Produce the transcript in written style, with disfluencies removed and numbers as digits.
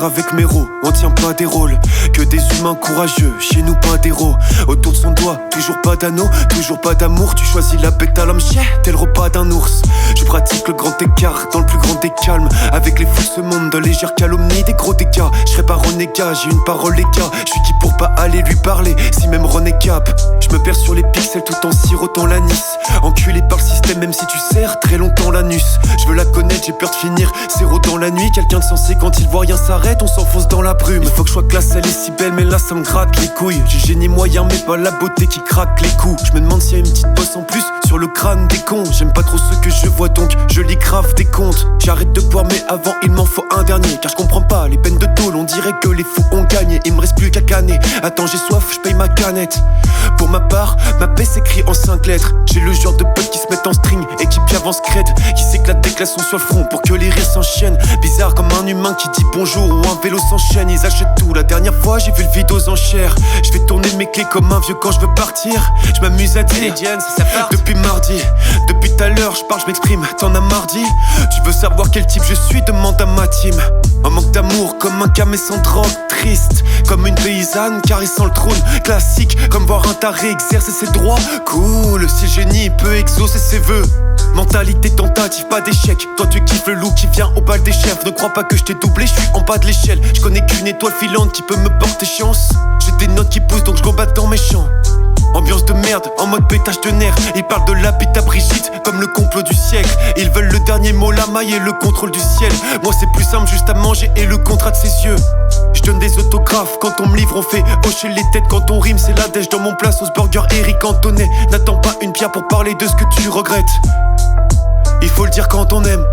avec Méro, on tient pas des rôles. Que des humains courageux, chez nous pas d'héros. Autour de son doigt, toujours pas d'anneau, toujours pas d'amour. Tu choisis la bête à l'homme, t'es le repas d'un ours. Je pratique le grand écart dans le plus grand des calmes. Avec les fous de ce monde, de légères calomnies, des gros dégâts. Je serai pas renégat, j'ai une parole les gars. Je suis qui pour pas aller lui parler, si même René Cap. Je me perds sur les pixels tout en sirotant l'anis. Enculé par le système même si tu serres très longtemps l'anus. Je veux la connaître, j'ai peur de finir zéro dans la nuit. Quelqu'un de sensé quand il voit rien s'arrête, on s'enfonce dans la brume. Il faut que je sois classe, elle est si belle mais là ça me gratte les couilles. J'ai génie moyen mais pas la beauté qui craque les coups. Je me demande s'il y a une petite bosse en plus sur le crâne des cons. J'aime pas trop ce que je vois donc je lis grave des comptes. J'arrête de boire mais avant il m'en faut un dernier. Car je comprends pas les peines de tôle, on dirait que les fous ont gagné. Il me reste plus qu'à canner, attends j'ai soif, je paye ma canette. Pour ma part, ma paix s'écrit en 5 lettres. J'ai le genre de potes qui se mettent en string et qui avance crête, qui s'éclate des glaçons sur le front pour que les rires s'enchaînent. Bizarre comme un humain qui dit bonjour ou un vélo s'enchaîne. Ils achètent tout, la dernière fois j'ai vu le vide aux enchères. Je vais tourner mes clés comme un vieux quand je veux partir. Je m'amuse à dire depuis mardi. Depuis tout à l'heure je parle, je m'exprime, t'en as mardi. Tu veux savoir quel type je suis, demande à ma team. Un manque d'amour comme un camé sans drogue. Triste comme une paysanne caressant le trône. Classique comme voir un taré exercer ses droits. Cool si le génie peut exaucer ses vœux. Mentalité tentative, pas d'échec. Toi tu kiffes le loup qui vient au bal des chefs. Ne crois pas que je t'ai doublé, je suis en bas de l'échelle. Je connais qu'une étoile filante qui peut me porter chance. J'ai des notes qui poussent donc je combatte dans mes champs. Ambiance de merde, en mode pétage de nerfs. Ils parlent de la bite à Brigitte comme le complot du siècle. Ils veulent le dernier mot, la maille et le contrôle du ciel. Moi c'est plus simple, juste à manger et le contrat de ses yeux. Je donne des autographes, quand on me livre on fait hocher les têtes. Quand on rime c'est la dèche dans mon plat sauce burger Eric Antonet. N'attends pas une pierre pour parler de ce que tu regrettes. Il faut le dire quand on aime.